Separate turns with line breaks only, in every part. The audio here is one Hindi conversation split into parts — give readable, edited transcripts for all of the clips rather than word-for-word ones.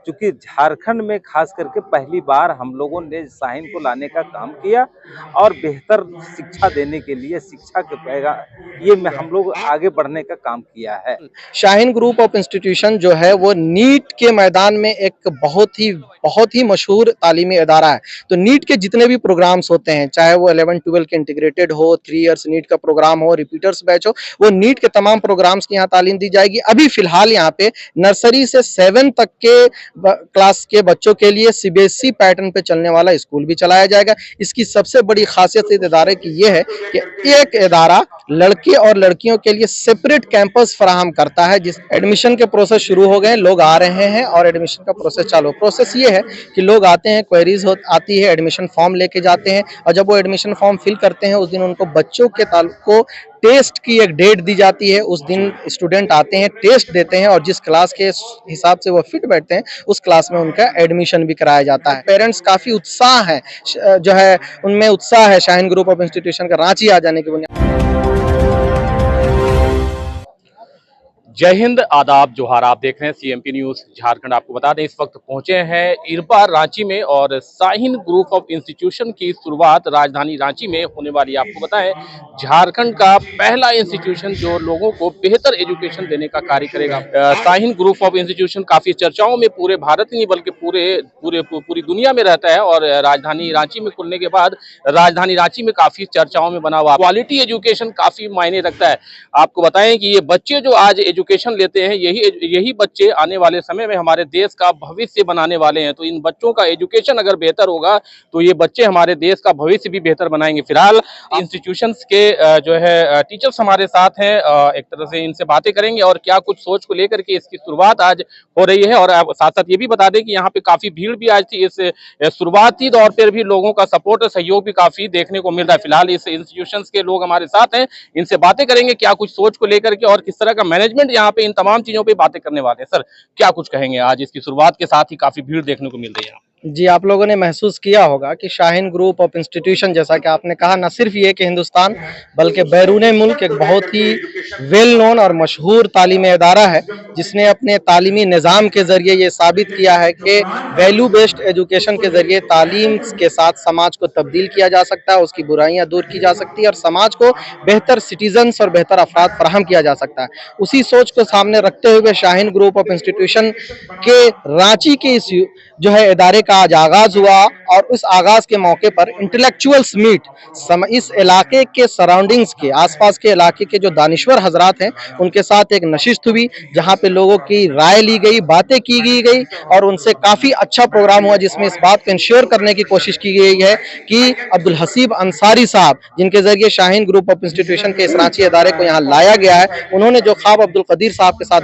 चूंकि झारखंड में खास करके पहली बार हम लोगों ने शाहीन को लाने का काम किया और बेहतर शिक्षा देने के लिए शिक्षा के पैगा ये में हम लोग आगे बढ़ने का काम किया है।
शाहीन ग्रुप ऑफ इंस्टीट्यूशन जो है वो नीट के मैदान में एक बहुत ही मशहूर तालीमी इदारा है। तो नीट के जितने भी प्रोग्राम्स होते हैं, चाहे वो 11-12 के इंटीग्रेटेड हो, 3 इयर्स नीट का प्रोग्राम हो, रिपीटर्स बैच हो, वो नीट के तमाम प्रोग्राम्स की यहाँ तालीम दी जाएगी। अभी फिलहाल यहाँ पे नर्सरी से 7 तक के क्लास के बच्चों के लिए सीबीएसई पैटर्न पे चलने वाला स्कूल भी चलाया जाएगा। इसकी सबसे बड़ी खासियत इस इदारे की ये है कि एक इदारा लड़के और लड़कियों के लिए सेपरेट कैंपस फराहम करता है। जिस एडमिशन के प्रोसेस शुरू हो गए, लोग आ रहे हैं और एडमिशन का प्रोसेस चालू। प्रोसेस ये है कि लोग आते हैं, क्वेरीज आती है, एडमिशन फॉर्म लेके जाते हैं और जब वो एडमिशन फॉर्म फिल करते हैं उस दिन उनको बच्चों के को टेस्ट की एक डेट दी जाती है। उस दिन स्टूडेंट आते हैं, टेस्ट देते हैं और जिस क्लास के हिसाब से वो फिट बैठते हैं उस क्लास में उनका एडमिशन भी कराया जाता है। पेरेंट्स काफी उत्साह है, जो है उनमें उत्साह है शाहीन ग्रुप ऑफ इंस्टीट्यूशन का रांची आ जाने की बुनियाद।
जय हिंद, आदाब, जोहार। आप देख रहे हैं सीएमपी न्यूज झारखंड। आपको बता दें इस वक्त पहुंचे हैं इरपा रांची में और शाहीन ग्रुप ऑफ इंस्टीट्यूशन की शुरुआत राजधानी रांची में होने वाली। आपको बताएं झारखंड का पहला इंस्टीट्यूशन जो लोगों को बेहतर एजुकेशन देने का कार्य करेगा। शाहीन ग्रुप ऑफ इंस्टीट्यूशन काफी चर्चाओं में पूरे भारत ही नहीं बल्कि पूरी दुनिया में रहता है और राजधानी रांची में खुलने के बाद राजधानी रांची में काफी चर्चाओं में बना हुआ। क्वालिटी एजुकेशन काफी मायने रखता है। आपको बताएं कि ये बच्चे जो आज एजुकेशन लेते हैं यही बच्चे आने वाले समय में हमारे देश का भविष्य बनाने वाले हैं। तो इन बच्चों का एजुकेशन अगर बेहतर होगा तो ये बच्चे हमारे देश का भविष्य भी बेहतर बनाएंगे। फिलहाल इंस्टीट्यूशंस के जो है टीचर्स हमारे साथ हैं, एक तरह से इनसे बातें करेंगे और क्या कुछ सोच को लेकर के इसकी शुरुआत आज हो रही है। और साथ साथ ये भी बता दें कि यहाँ पे काफी भीड़ भी आज थी। इस शुरुआती दौर पर भी लोगों का सपोर्ट और सहयोग भी काफी देखने को मिल रहा है। फिलहाल इस इंस्टीट्यूशंस के लोग हमारे साथ हैं, इनसे बातें करेंगे क्या कुछ सोच को लेकर के और किस तरह का मैनेजमेंट यहाँ पे इन तमाम चीजों पे बातें करने वाले हैं। सर क्या कुछ कहेंगे, आज इसकी शुरुआत के साथ ही काफी भीड़ देखने को मिल रही है।
जी, आप लोगों ने महसूस किया होगा कि शाहीन ग्रुप ऑफ इंस्टीट्यूशन, जैसा कि आपने कहा, न सिर्फ ये कि हिंदुस्तान बल्कि बैरून मुल्क एक बहुत ही वेल नोन और मशहूर तालीमी इदारा है जिसने अपने तालीमी निज़ाम के ज़रिए ये साबित किया है कि वैल्यू बेस्ड एजुकेशन के ज़रिए तालीम के साथ समाज को तब्दील किया जा सकता है, उसकी बुराइयां दूर की जा सकती है और समाज को बेहतर सिटीजन्स और बेहतर अफराद फराहम किया जा सकता है। उसी सोच को सामने रखते हुए शाहीन ग्रुप ऑफ इंस्टीट्यूशन के रांची के इस जो है इदारे का आज आगाज हुआ और उस आगाज के मौके पर इंटेलेक्चुअल्स मीट, इस इलाके के सराउंडिंग्स के आसपास के इलाके के जो दानिश्वर हजरात हैं उनके साथ एक नशिस्त हुई जहां पे लोगों की राय ली गई, बातें की गई और उनसे काफी अच्छा प्रोग्राम हुआ जिसमें इस बात को इंश्योर करने की कोशिश की गई है कि अब्दुल हसीब अंसारी साहब, जिनके जरिए शाहीन ग्रुप ऑफ इंस्टीट्यूशन के इस रांची इदारे को यहाँ लाया गया है, उन्होंने जो ख्वाब अब्दुल कदीर साहब के साथ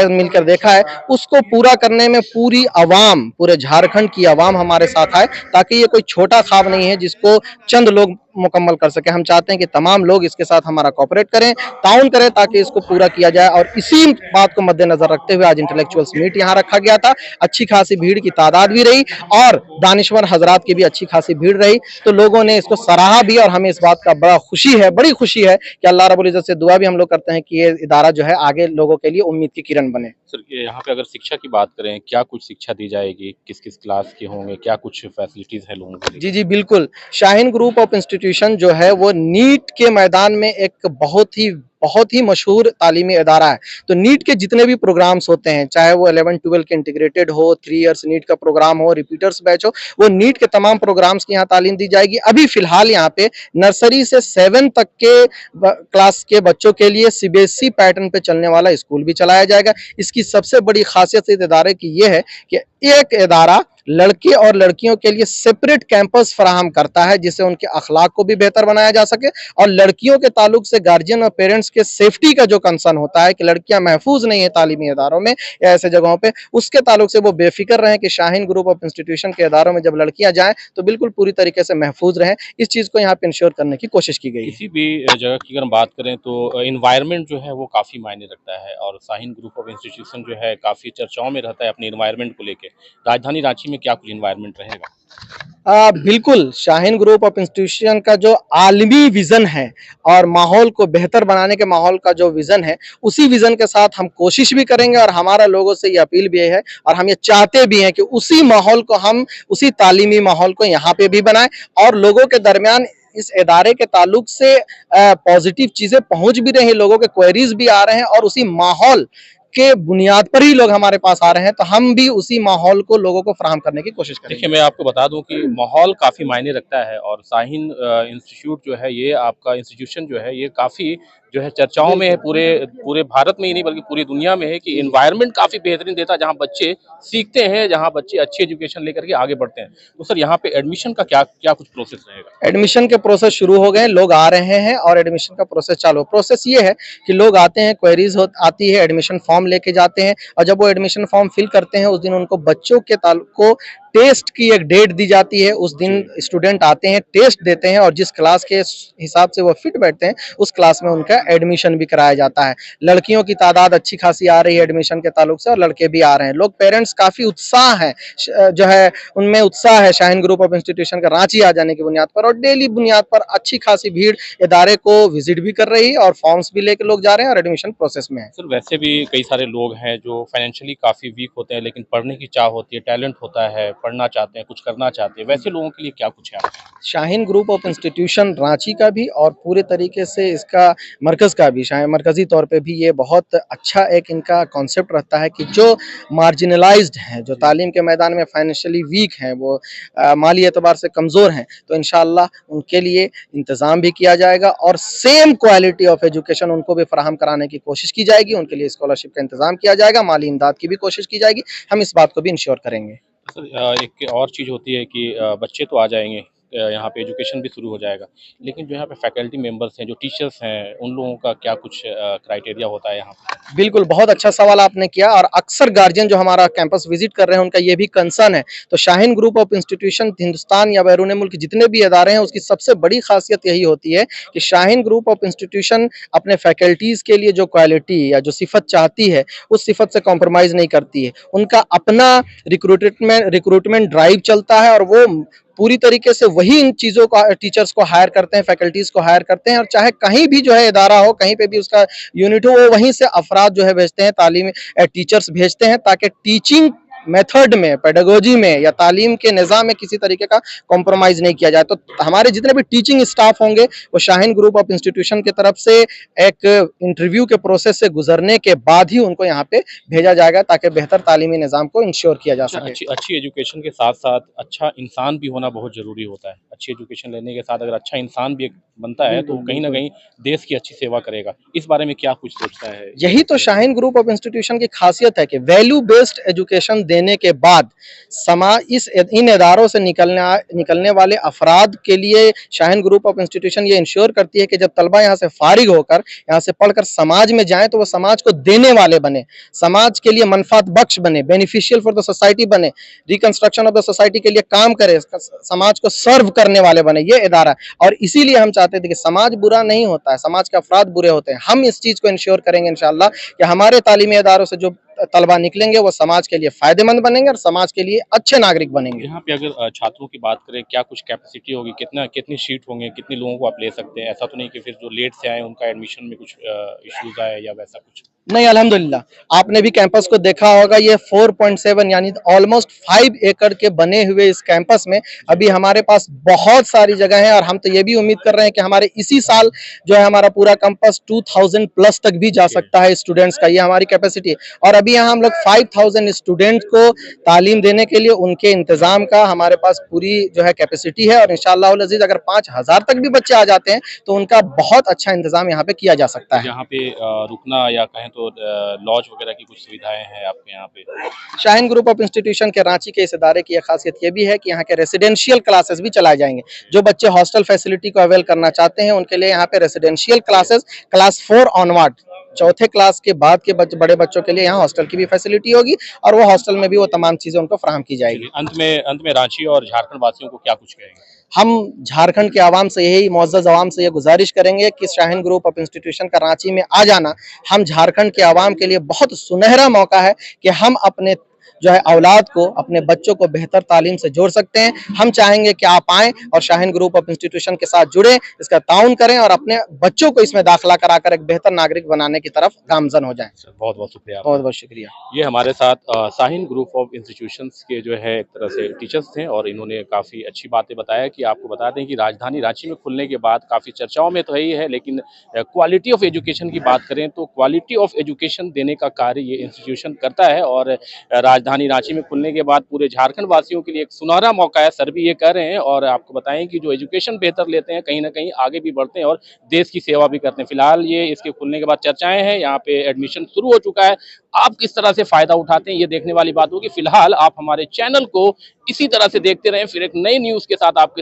मिलकर देखा है, उसको पूरा करने में पूरी अवाम, पूरे झारखंड की अवाम हमारे साथ आए, ताकि ये कोई छोटा ख्वाब नहीं है जिसको चंद लोग मुकम्मल कर सके। हम चाहते हैं कि तमाम लोग इसके साथ हमारा कोऑपरेट करें, ताउन करें ताकि इसको पूरा किया जाए और इसी बात को मद्देनजर रखते हुए आज इंटेलेक्चुअल्स मीट यहाँ रखा गया था। अच्छी खासी भीड़ की तादाद भी रही और दानिश्वर हजरात की भी अच्छी खासी भीड़ रही, तो लोगों ने इसको सराहा भी और हमें इस बात का बड़ी खुशी है कि अल्लाह रब्बुल इज्जत से दुआ भी हम लोग करते हैं कि ये इदारा जो है आगे लोगों के लिए उम्मीद की किरण बने।
सर यहाँ पे अगर शिक्षा की बात करें, क्या कुछ शिक्षा दी जाएगी, किस किस क्लास के होंगे, क्या कुछ फैसिलिटीज है लोगों के लिए?
जी बिल्कुल। शाहीन ग्रुप ऑफ इंस्टीट्यूशन जो है वो नीट के मैदान में एक बहुत ही मशहूर तालीमी इदारा है। तो नीट के जितने भी प्रोग्राम्स होते हैं, चाहे वो 11-12 के इंटीग्रेटेड हो, 3 इयर्स नीट का प्रोग्राम हो, रिपीटर्स बैच हो, वो नीट के तमाम प्रोग्राम्स की यहाँ तालीम दी जाएगी। अभी फिलहाल यहाँ पे नर्सरी से 7 तक के क्लास के बच्चों के लिए सीबीएसई पैटर्न पे चलने वाला स्कूल भी चलाया जाएगा। इसकी सबसे बड़ी खासियत इस इदारे की ये है कि एक इदारा लड़के और लड़कियों के लिए सेपरेट कैंपस फराहम करता है जिससे उनके अखलाक को भी बेहतर बनाया जा सके और लड़कियों के ताल्लुक से गार्जियन और पेरेंट्स के सेफ्टी का जो कंसर्न होता है कि लड़कियां महफूज नहीं है तालीमी इदारों में या ऐसे जगहों पे, उसके ताल्लुक से वो बेफिक्र रहें कि शाहीन ग्रुप ऑफ इंस्टीट्यूशन के इदारों में जब लड़कियां जाएं तो बिल्कुल पूरी तरीके से महफूज रहें। इस चीज को यहाँ पे इंश्योर करने की कोशिश की गई है।
किसी भी जगह की अगर बात करें तो इन्वायरमेंट जो है वो काफ़ी मायने रखता है और शाहीन ग्रुप ऑफ इंस्टीट्यूशन जो है काफ़ी चर्चाओं में रहता है अपने इन्वायरमेंट को लेके। राजधानी रांची में क्या कुछ इन्वायरमेंट रहेगा?
बिल्कुल, शाहीन ग्रुप ऑफ इंस्टीट्यूशन का जो आलमी विज़न है और माहौल को बेहतर बनाने के माहौल का जो विज़न है, उसी विज़न के साथ हम कोशिश भी करेंगे और हमारा लोगों से ये अपील भी है और हम ये चाहते भी हैं कि उसी माहौल को हम उसी तालीमी माहौल को यहाँ पे भी बनाएँ और लोगों के दरमियान इस इदारे के ताल्लुक से पॉजिटिव चीज़ें पहुँच भी रही हैं, लोगों के क्वेरीज़ भी आ रहे हैं और उसी माहौल के बुनियाद पर ही लोग हमारे पास आ रहे हैं, तो हम भी उसी माहौल को लोगों को फराहम करने की कोशिश करेंगे।
देखिए, मैं आपको बता दूं कि माहौल काफ़ी मायने रखता है और शाहीन इंस्टीट्यूट जो है, ये आपका इंस्टीट्यूशन जो है, ये काफ़ी जो है चर्चाओं में है, पूरे पूरे भारत में ही नहीं बल्कि पूरी दुनिया में है कि एनवायरनमेंट काफ़ी बेहतरीन देता है, जहाँ बच्चे सीखते हैं, जहाँ बच्चे अच्छी एजुकेशन लेकर के आगे बढ़ते हैं। तो सर, यहाँ पे एडमिशन का क्या क्या कुछ प्रोसेस रहेगा?
एडमिशन के प्रोसेस शुरू हो गए, लोग आ रहे हैं और एडमिशन का प्रोसेस चालू है। प्रोसेस ये है कि लोग आते हैं, क्वेरीज आती है, एडमिशन फॉर्म लेके जाते हैं और जब वो एडमिशन फॉर्म फिल करते हैं, उस दिन उनको बच्चों के ताल्लुक को टेस्ट की एक डेट दी जाती है। उस दिन स्टूडेंट आते हैं, टेस्ट देते हैं और जिस क्लास के हिसाब से वो फिट बैठते हैं, उस क्लास में उनका एडमिशन भी कराया जाता है। लड़कियों की तादाद अच्छी खासी आ रही है एडमिशन के ताल्लुक से और लड़के भी आ रहे हैं। लोग पेरेंट्स काफ़ी उत्साह है, जो है उनमें उत्साह है शाहीन ग्रुप ऑफ इंस्टीट्यूशन का रांची आ जाने की बुनियाद पर और डेली बुनियाद पर अच्छी खासी भीड़ इदारे को विजिट भी कर रही है और फॉर्म्स भी लेकर लोग जा रहे हैं और एडमिशन प्रोसेस में है।
सर, वैसे भी कई सारे लोग हैं जो फाइनेंशियली काफ़ी वीक होते हैं, लेकिन पढ़ने की चाह होती है, टैलेंट होता है, पढ़ना चाहते हैं, कुछ करना चाहते हैं, वैसे लोगों के लिए क्या कुछ है आपके?
Shaheen group of institution Ranchi का भी और पूरे तरीके से इसका मरकज़ का भी मरकज़ी तौर पे भी ये बहुत अच्छा एक इनका कॉन्सेप्ट रहता है कि जो मार्जिनलाइज्ड हैं, जो तालीम के मैदान में फाइनेंशियली वीक हैं, वो माली एतबार से कमज़ोर हैं, तो इंशाअल्लाह उनके लिए इंतज़ाम भी किया जाएगा और सेम क्वालिटी ऑफ एजुकेशन उनको भी फराहम कराने की कोशिश की जाएगी। उनके लिए स्कॉलरशिप का इंतज़ाम किया जाएगा, माली इमदाद की भी कोशिश की जाएगी। हम इस बात को भी इंश्योर करेंगे।
सर, एक और चीज़ होती है कि बच्चे तो आ जाएँगे, यहाँ पे एजुकेशन भी शुरू हो जाएगा, लेकिन जो यहाँ पे फैकल्टी मेंबर्स हैं, जो टीचर्स हैं, उन लोगों का क्या कुछ क्राइटेरिया होता है यहाँ पे?
बिल्कुल, बहुत अच्छा सवाल आपने किया और अक्सर गार्जियन जो हमारा कैंपस विजिट कर रहे हैं, उनका ये भी कंसर्न है। तो Shaheen group of institution Hindustan या बैरून मुल्क जितने भी इदारे हैं, उसकी सबसे बड़ी खासियत यही होती है कि शाहीन ग्रुप ऑफ इंस्टीट्यूशन अपने फैकल्टीज़ के लिए जो क्वालिटी या जो सिफ़त चाहती है, उस सिफ़त से कॉम्प्रोमाइज़ नहीं करती है। उनका अपना रिक्रूटमेंट ड्राइव चलता है और वो पूरी तरीके से वही इन चीज़ों को टीचर्स को हायर करते हैं, फैकल्टीज़ को हायर करते हैं और चाहे कहीं भी जो है इदारा हो, कहीं पे भी उसका यूनिट हो, वो वहीं से अफराद जो है भेजते हैं, तालीमी टीचर्स भेजते हैं ताकि टीचिंग मेथड में, पेडागोजी में या तालीम के निज़ाम में किसी तरीके का कॉम्प्रोमाइज़ नहीं किया जाए। तो हमारे जितने भी टीचिंग स्टाफ होंगे, वो शाहीन ग्रुप ऑफ इंस्टीट्यूशन की तरफ से एक इंटरव्यू के प्रोसेस से गुजरने के बाद ही उनको यहाँ पे भेजा जाएगा ताकि बेहतर तालीमी निज़ाम को इंश्योर किया जा सके।
अच्छी अच्छी एजुकेशन के साथ-साथ अच्छा इंसान भी होना बहुत ज़रूरी होता है। अच्छी एजुकेशन लेने के साथ अगर अच्छा इंसान भी एक बनता है, तो कहीं न कहीं देश की अच्छी सेवा करेगा। इस बारे में क्या कुछ सोचता है?
यही तो शाहीन ग्रुप ऑफ इंस्टीट्यूशन की खासियत है कि वैल्यू बेस्ड एजुकेशन देने के बाद इन इदारों से निकलने वाले अफराद के लिए शाहीन ग्रुप ऑफ इंस्टीट्यूशन ये इंश्योर करती है कि जब तलबा यहाँ से फारिग होकर, यहाँ से पढ़कर समाज में जाएं, तो वो समाज को देने वाले बने, समाज के लिए मनफात बख्श बने, बेनिफिशियल फॉर द सोसाइटी बने, रिकंस्ट्रक्शन ऑफ द सोसाइटी के लिए काम करे, समाज को सर्व करने वाले बने, ये इदारा। और इसीलिए हम चाहते थे कि समाज बुरा नहीं होता है, समाज के अफराद बुरे होते हैं। हम इस चीज़ को इंश्योर करेंगे इंशाअल्लाह कि हमारे तालीमी इदारों से जो तलबा निकलेंगे, वो समाज के लिए फ़ायदेमंद बनेंगे और समाज के लिए अच्छे नागरिक बनेंगे।
यहाँ पे अगर छात्रों की बात करें, क्या कुछ कैपेसिटी होगी? कितनी सीट होंगे? कितने लोगों को आप ले सकते हैं? ऐसा तो नहीं कि फिर जो लेट से आए, उनका एडमिशन में कुछ इश्यूज़ आए या वैसा कुछ?
नहीं, अल्हम्दुलिल्लाह आपने भी कैंपस को देखा होगा। ये 4.7 यानी ऑलमोस्ट 5 एकड़ के बने हुए इस कैंपस में अभी हमारे पास बहुत सारी जगह है और हम तो ये भी उम्मीद कर रहे हैं कि हमारे इसी साल जो है हमारा पूरा कैंपस 2000 प्लस तक भी जा सकता है स्टूडेंट्स का, ये हमारी कैपेसिटी है। और अभी यहाँ हम लोग 5000 स्टूडेंट को तालीम देने के लिए उनके इंतजाम का हमारे पास पूरी जो है कैपेसिटी है और इंशाअल्लाह उल अज़ीज़ अगर 5000 तक भी बच्चे आ जाते हैं तो उनका बहुत अच्छा इंतजाम यहाँ पे किया जा सकता है।
यहाँ पे रुकना या कहें तो लॉज वगैरह की कुछ सुविधाएं हैं आपके यहाँ पे?
शाहीन ग्रुप ऑफ इंस्टीट्यूशन के रांची के इस इदारे की एक खासियत ये भी है कि यहाँ के रेसिडेंशियल क्लासेस भी चलाए जाएंगे। जो बच्चे हॉस्टल फैसिलिटी को अवेल करना चाहते हैं, उनके लिए यहाँ पे रेसिडेंशियल क्लासेस क्लास 4 ऑनवर्ड, चौथे क्लास के बाद के बड़े बच्चों के लिए यहाँ हॉस्टल की भी फैसिलिटी होगी और वो हॉस्टल में भी वो तमाम चीज़ें उनको फराहम की जाएगी।
अंत में रांची और झारखंड वासियों को क्या कुछ कहेंगे?
हम झारखंड के आवाम से यही मुअज़्ज़ज़ आवाम से ये गुजारिश करेंगे कि शाहीन ग्रुप ऑफ इंस्टीट्यूशन का रांची में आ जाना हम झारखंड के आवाम के लिए बहुत सुनहरा मौका है कि हम अपने जो है औलाद को, अपने बच्चों को बेहतर तालीम से जोड़ सकते हैं। हम चाहेंगे कि आप आएँ और शाहीन ग्रुप ऑफ इंस्टीट्यूशन के साथ जुड़ें, इसका ताउन करें और अपने बच्चों को इसमें दाखिला कराकर एक बेहतर नागरिक बनाने की तरफ गामजन हो जाएं।
बहुत बहुत शुक्रिया।
बहुत बहुत शुक्रिया।
ये हमारे साथ शाहीन ग्रुप ऑफ इंस्टीट्यूशंस के जो है एक तरह से टीचर्स थे और इन्होंने काफ़ी अच्छी बातें बताया कि आपको बता दें कि राजधानी रांची में खुलने के बाद काफ़ी चर्चाओं में तो है ही है, लेकिन क्वालिटी ऑफ एजुकेशन की बात करें तो क्वालिटी ऑफ एजुकेशन देने का कार्य ये इंस्टीट्यूशन करता है। और राजधानी रांची में खुलने के बाद पूरे झारखंड वासियों के लिए एक सुनहरा मौका है, सर भी ये कह रहे हैं। और आपको बताएं कि जो एजुकेशन बेहतर लेते हैं कहीं ना कहीं आगे भी बढ़ते हैं और देश की सेवा भी करते हैं। फिलहाल ये इसके खुलने के बाद चर्चाएं हैं, यहाँ पे एडमिशन शुरू हो चुका है। आप किस तरह से फायदा उठाते हैं ये देखने वाली बात होगी। फिलहाल आप हमारे चैनल को इसी तरह से देखते रहें, फिर एक नई न्यूज के साथ आपके